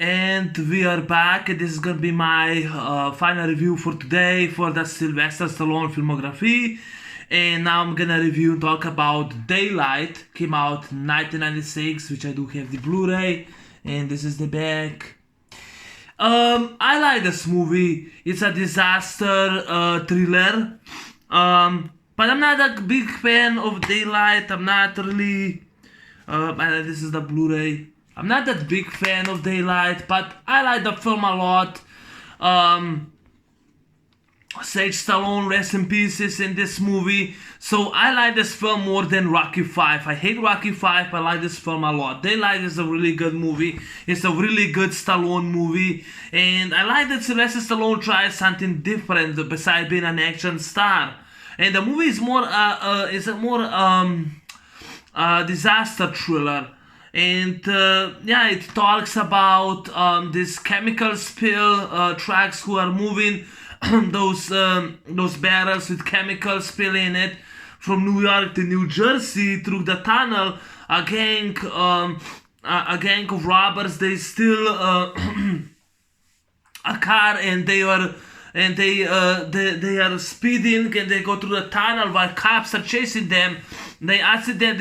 And we are back. This is gonna be my final review for today for the Sylvester Stallone filmography. And now I'm gonna review and talk about Daylight. Came out 1996, which I do have the Blu-ray. And this is the back. I like this movie. It's a disaster thriller. But I'm not a big fan of Daylight. I'm not really. This is the Blu-ray. I'm not that big fan of Daylight, but I like the film a lot. Sage Stallone, rest in pieces in this movie. So I like this film more than Rocky 5. I hate Rocky 5, but I like this film a lot. Daylight is a really good movie. It's a really good Stallone movie. And I like that Sylvester Stallone tries something different besides being an action star. And the movie is more, disaster thriller. And it talks about this chemical spill, trucks who are moving those barrels with chemical spill in it from New York to New Jersey through the tunnel. A gang of robbers, they steal a car, and they are speeding, and they go through the tunnel while cops are chasing them. They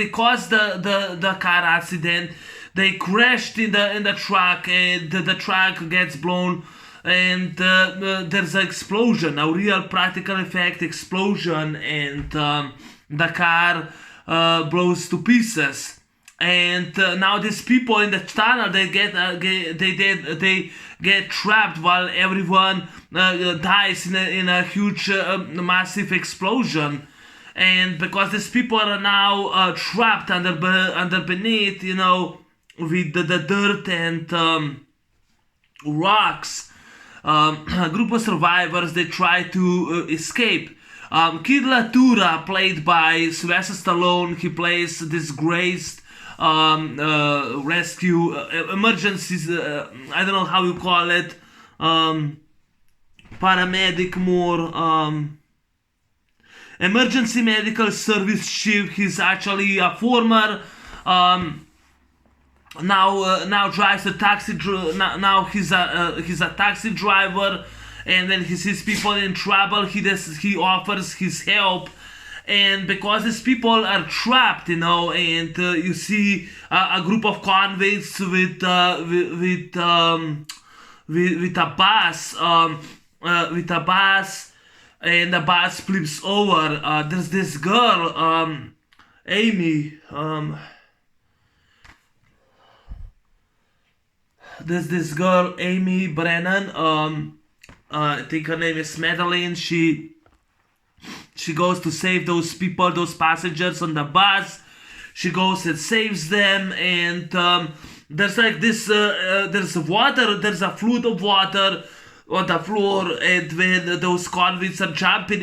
caused the car accident. They crashed in the truck, and the truck gets blown, and there's an explosion, a real practical effect explosion, and the car blows to pieces. And now these people in the tunnel, they get trapped while everyone dies in a huge massive explosion. And because these people are now trapped beneath, with the dirt and rocks, a group of survivors, they try to escape. Kid Latura, played by Sylvester Stallone, he plays disgraced rescue emergencies. I don't know how you call it. Paramedic, more. Emergency medical service chief. He's actually a former. Now drives a taxi. Now he's a taxi driver, and when he sees people in trouble, he offers his help. And because these people are trapped, and you see a group of convicts with a bus. And the bus flips over. There's this girl, Amy. There's this girl, Amy Brennan. I think her name is Madeline. She goes to save those people, those passengers on the bus. She goes and saves them, and there's like this. There's water. There's a flood of water on the floor, and when those convicts are jumping,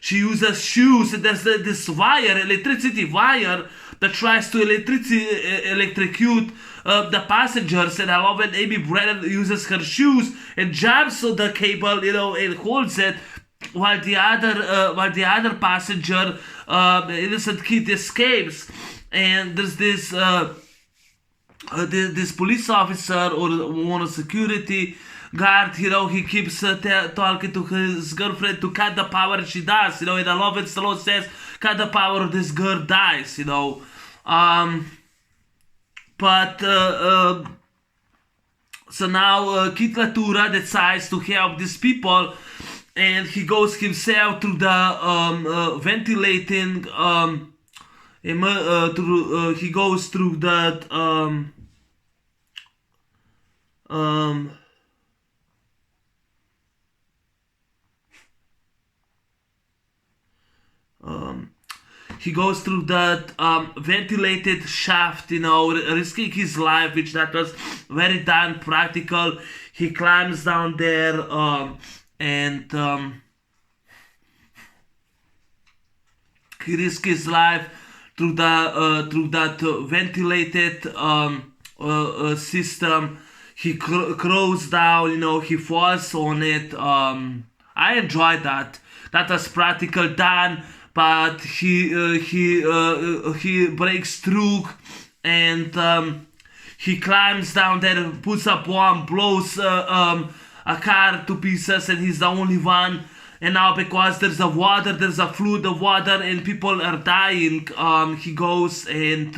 she uses shoes, and there's this wire, electricity wire, that tries to electrocute the passengers. And I love when Amy Brennan uses her shoes and jumps on the cable, and holds it, while the other passenger, innocent kid, escapes. And there's this police officer or one of security guard, he keeps talking to his girlfriend to cut the power, and she does, and I love it. Stallone says, cut the power or this girl dies, so now Kit Latura decides to help these people, and he goes himself to the ventilating, he goes through that he goes through that ventilated shaft, risking his life, which that was very done practical. He climbs down there, and he risks his life through that ventilated system. He crawls down, he falls on it. I enjoyed that. That was practical done. But he breaks through, and he climbs down there, puts a bomb, blows a car to pieces, and he's the only one. And now because there's a flood of water, and people are dying, he goes and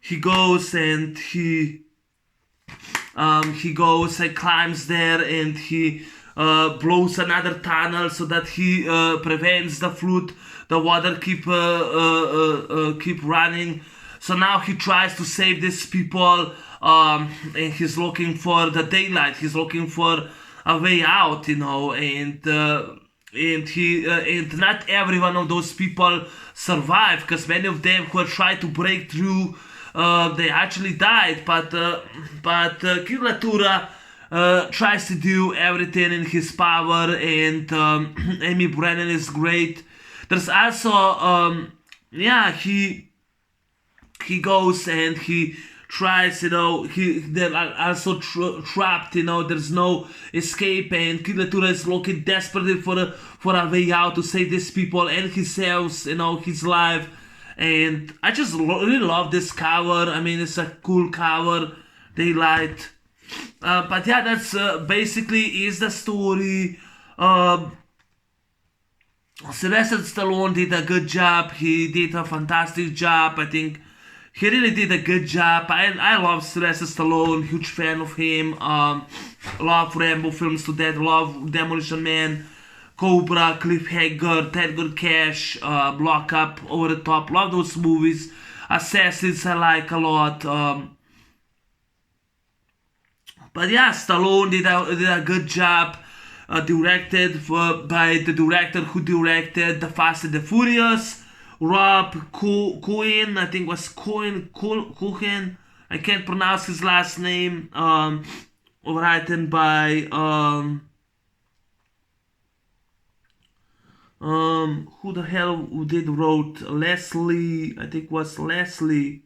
he goes and he goes and climbs there, and he blows another tunnel so that he prevents the flood. The water keep running. So now he tries to save these people, and he's looking for the daylight. He's looking for a way out, and not every one of those people survive, because many of them who tried to break through, they actually died. But King Latura tries to do everything in his power, and Amy Brennan is great. There's also he goes and he tries, they're also trapped, there's no escape, and King Latura is looking desperately for a way out to save these people and himself, his life. And I just really love this cover. I mean, it's a cool cover, Daylight. But yeah, that's basically is the story. Sylvester Stallone did a good job. He did a fantastic job. I think he really did a good job. I love Sylvester Stallone. Huge fan of him. Love Rambo films to death. Love Demolition Man, Cobra, Cliffhanger, Tango Cash, Block Up, Over the Top. Love those movies. Assassins I like a lot. But yeah, Stallone did a good job. Directed by the director who directed The Fast and the Furious, Rob Cohen. I think was Cohen. I can't pronounce his last name. Written by who the hell wrote Leslie? I think was Leslie.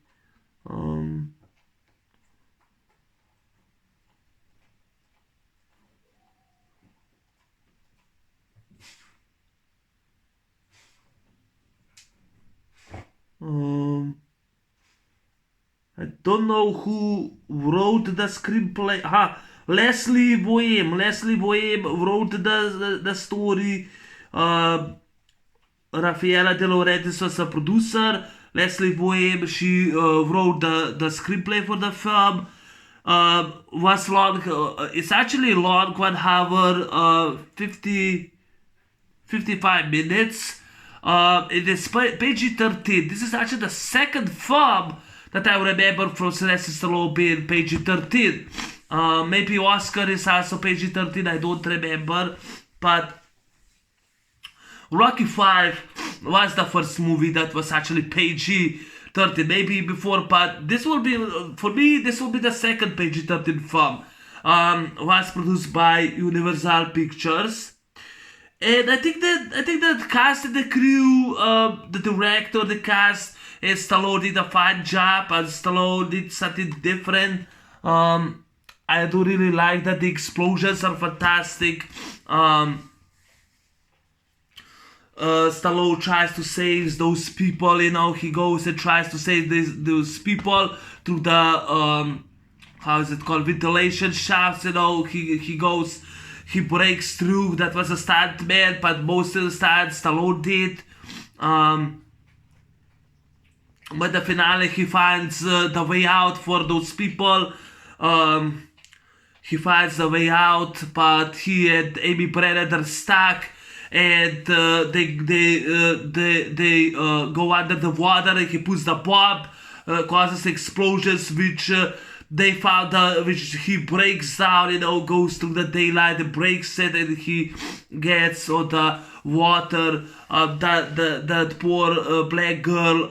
I don't know who wrote the screenplay. Leslie Boehm. Leslie Boehm wrote the story. Raffaella De Laurentiis was a producer. Leslie Boehm, she wrote the screenplay for the film. Was long. It's actually long, 1 hour, 55 minutes. It is PG-13. This is actually the second film that I remember from Sylvester Stallone being PG-13. Maybe Oscar is also PG-13, I don't remember. But Rocky 5 was the first movie that was actually PG-13. Maybe before, but this will be, for me, this will be the second PG-13 film. Was produced by Universal Pictures. And I think that cast and the crew, the director, the cast, and Stallone did a fine job, and Stallone did something different. I do really like that the explosions are fantastic. Stallone tries to save those people, he goes and tries to save those people through the, how is it called, ventilation shafts, he goes, he breaks through. That was a stunt man, but most of the stunts Stallone did. But the finale, he finds the way out for those people. He finds the way out, but he and Amy Brennan are stuck, and they go under the water, and he puts the bomb, causes explosions, which they found which he breaks down, goes through the daylight and breaks it, and he gets on the water. That poor black girl,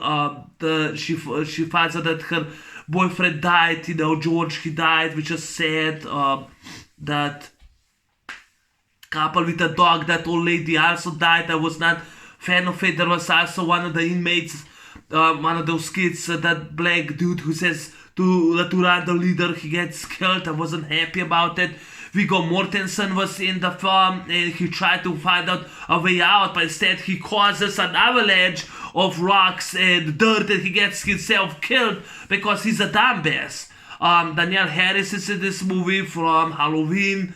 she finds out that her boyfriend died, George, he died, which is sad. That couple with a dog, that old lady also died. I was not fan of it. There was also one of the inmates, one of those kids, that black dude who says to Latura, the leader, he gets killed. I wasn't happy about it. Viggo Mortensen was in the film, and he tried to find out a way out, but instead he causes an avalanche of rocks and dirt, and he gets himself killed because he's a dumbass. Danielle Harris is in this movie from Halloween.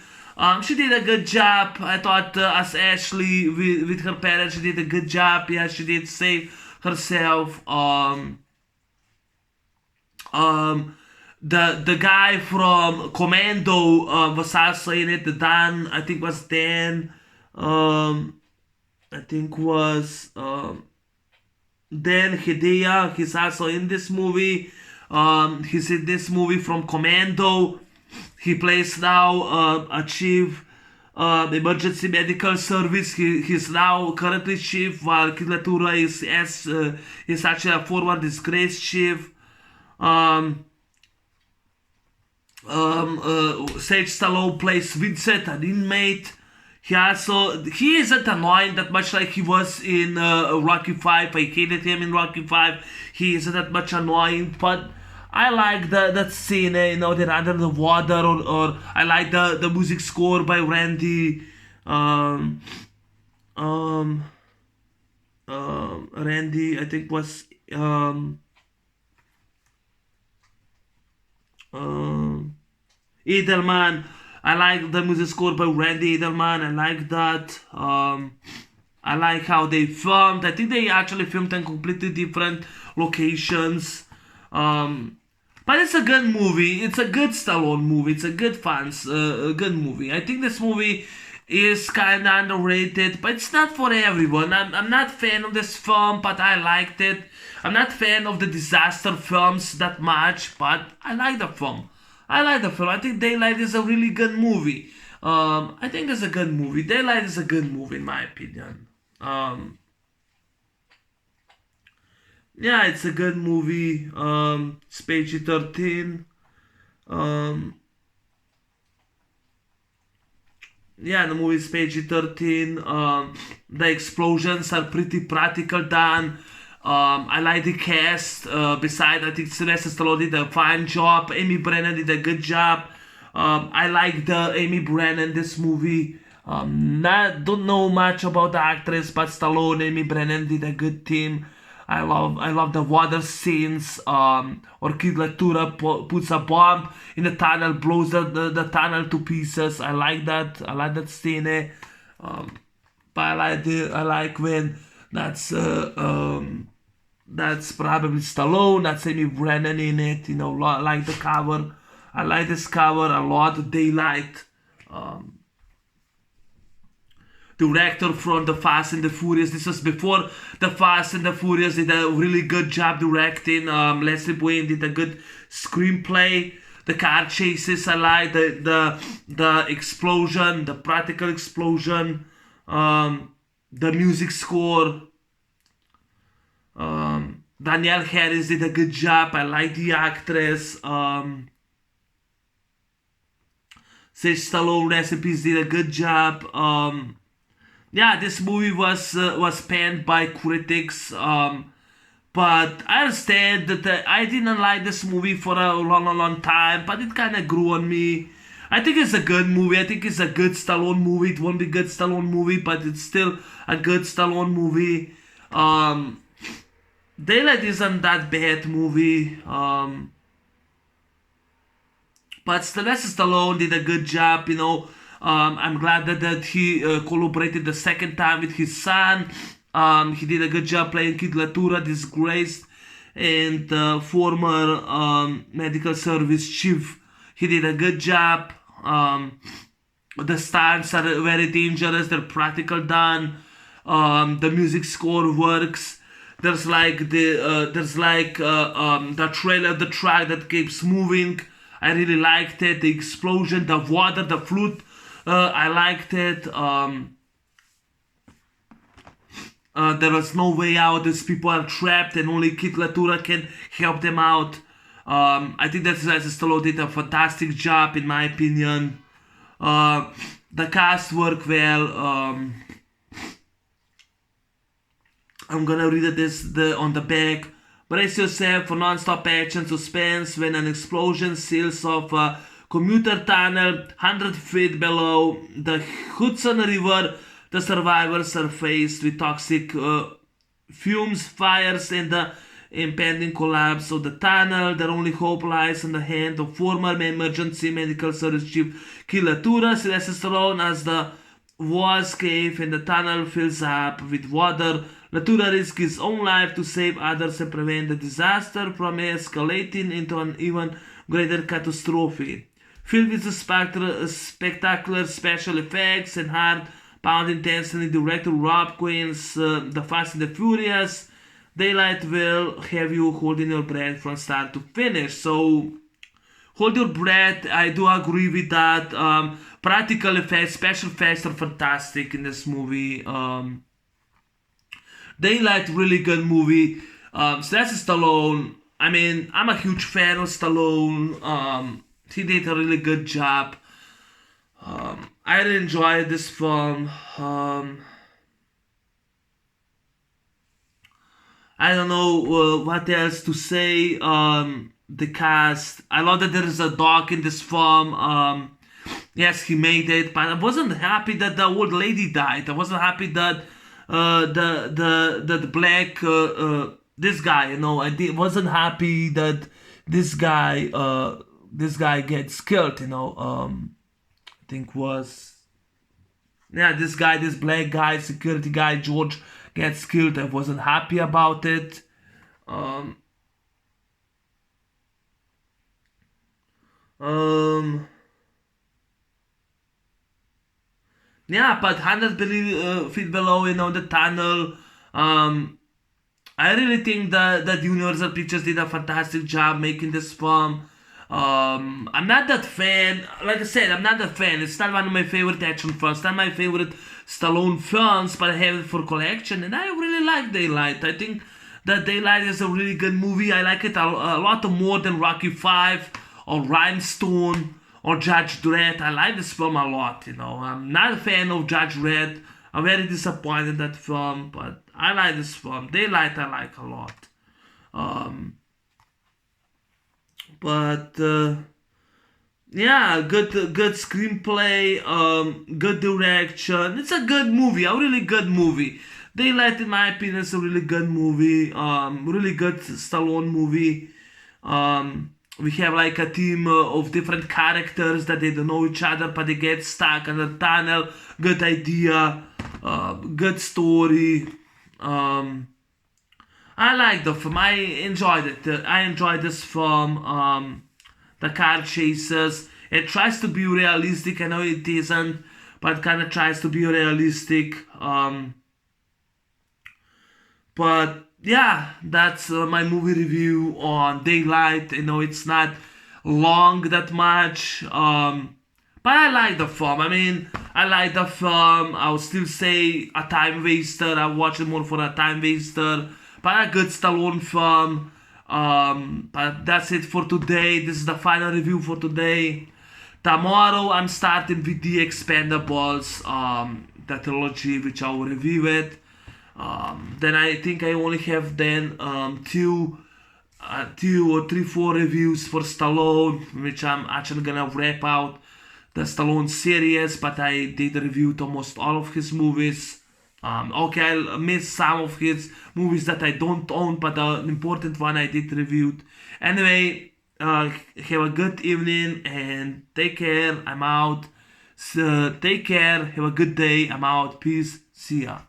She did a good job. I thought as Ashley with her parents, she did a good job. Yeah, she did save herself. The guy from Commando was also in it. The Dan, I think was Dan. I think was Dan Hedaya. He's also in this movie. He's in this movie from Commando. He plays now a chief emergency medical service. He's now currently chief, while Kid Latura is actually a former disgraced chief. Sage Stallone plays Vincent, an inmate. He isn't annoying that much like he was in Rocky 5. I hated him in Rocky 5. He isn't that much annoying, but I like that scene, they're under the water, or I like the music score by Randy. Randy, I think was Edelman. I like the music score by Randy Edelman. I like that. I like how they filmed. I think they actually filmed in completely different locations. But it's a good movie. It's a good Stallone movie. It's a good good movie. I think this movie is kind of underrated, but it's not for everyone. I'm not a fan of this film, but I liked it. I'm not a fan of the disaster films that much, but I like the film. I think Daylight is a really good movie. I think it's a good movie. Daylight is a good movie in my opinion. Yeah, it's a good movie. It's PG-13. Yeah, the movie is PG-13. The explosions are pretty practical done. I like the cast. Besides, I think Sylvester Stallone did a fine job. Amy Brennan did a good job. I like the Amy Brennan in this movie. Don't know much about the actress, but Stallone, Amy Brennan did a good team. I love the water scenes. Or Kid Latura puts a bomb in the tunnel, blows the tunnel to pieces. I like that. I like that scene. But I like when that's probably Stallone. That's Amy Brennan in it. I like the cover. I like this cover a lot. Daylight. Director from The Fast and the Furious. This was before The Fast and the Furious did a really good job directing. Leslie Wayne did a good screenplay. The car chases, I like the explosion, the practical explosion, the music score. Danielle Harris did a good job. I like the actress. Sage Stallone, recipes did a good job. Yeah, this movie was panned by critics, but I understand that I didn't like this movie for a long time, but it kind of grew on me. I think it's a good movie. I think it's a good Stallone movie. It won't be a good Stallone movie, but it's still a good Stallone movie. Daylight isn't that bad movie, but Sylvester Stallone did a good job, I'm glad that he collaborated the second time with his son. He did a good job playing Kid Latura, disgraced and former medical service chief. He did a good job. The stunts are very dangerous. They're practical done. The music score works. There's the trailer, the track that keeps moving. I really liked it. The explosion, the water, the flute. I liked it. There was no way out. These people are trapped, and only Kid Latura can help them out. I think that Sylvester Stallone did a fantastic job, in my opinion. The cast worked well. I'm gonna read this on the back. Brace yourself for non-stop action suspense when an explosion seals off commuter tunnel 100 feet below the Hudson River. The survivors are faced with toxic fumes, fires, and the impending collapse of the tunnel. Their only hope lies in the hand of former emergency medical service chief Kilatura Sylvester Stallone as the walls cave and the tunnel fills up with water. Latura risks his own life to save others and prevent the disaster from escalating into an even greater catastrophe. Filled with spectacular special effects and hard-pounding tension, director Rob Quinn's The Fast and the Furious, Daylight will have you holding your breath from start to finish. So, hold your breath. I do agree with that. Practical effects, special effects are fantastic in this movie. Daylight, really good movie. Sylvester Stallone. I mean, I'm a huge fan of Stallone. He did a really good job. I really enjoyed this film. I don't know what else to say. The cast. I love that there is a dog in this film. Yes, he made it, but I wasn't happy that the old lady died. I wasn't happy that the black this guy. Wasn't happy that this guy gets killed. I think was this black guy, security guy, George, gets killed. I wasn't happy about it. Yeah, but 100 feet below, the tunnel. I really think that Universal Pictures did a fantastic job making this film. I'm not that fan. Like I said, I'm not that fan. It's not one of my favorite action films. It's not my favorite Stallone films, but I have it for collection, and I really like Daylight. I think that Daylight is a really good movie. I like it a lot more than Rocky V or Rhinestone or Judge Dredd. I like this film a lot. I'm not a fan of Judge Dredd. I'm very disappointed in that film, but I like this film. Daylight I like a lot. But yeah, good screenplay, good direction. It's a good movie, a really good movie. Daylight, in my opinion, is a really good movie. Really good Stallone movie. We have like a team of different characters that they don't know each other, but they get stuck in the tunnel. Good idea, good story. I like the film. I enjoyed it. I enjoyed this film. The car chases. It tries to be realistic. I know it isn't, but it kind of tries to be realistic. But yeah, that's my movie review on Daylight. It's not long that much. But I like the film. I like the film. I would still say a time waster. I watch it more for a time waster. But a good Stallone film. But that's it for today. This is the final review for today. Tomorrow I'm starting with The Expendables, the trilogy, which I will review it. Then I think I only have then two or three, four reviews for Stallone, which I'm actually gonna wrap out the Stallone series. But I did review almost all of his movies. Okay, I'll miss some of his movies that I don't own, but the important one I did review. Anyway, have a good evening and take care. I'm out. So, take care. Have a good day. I'm out. Peace. See ya.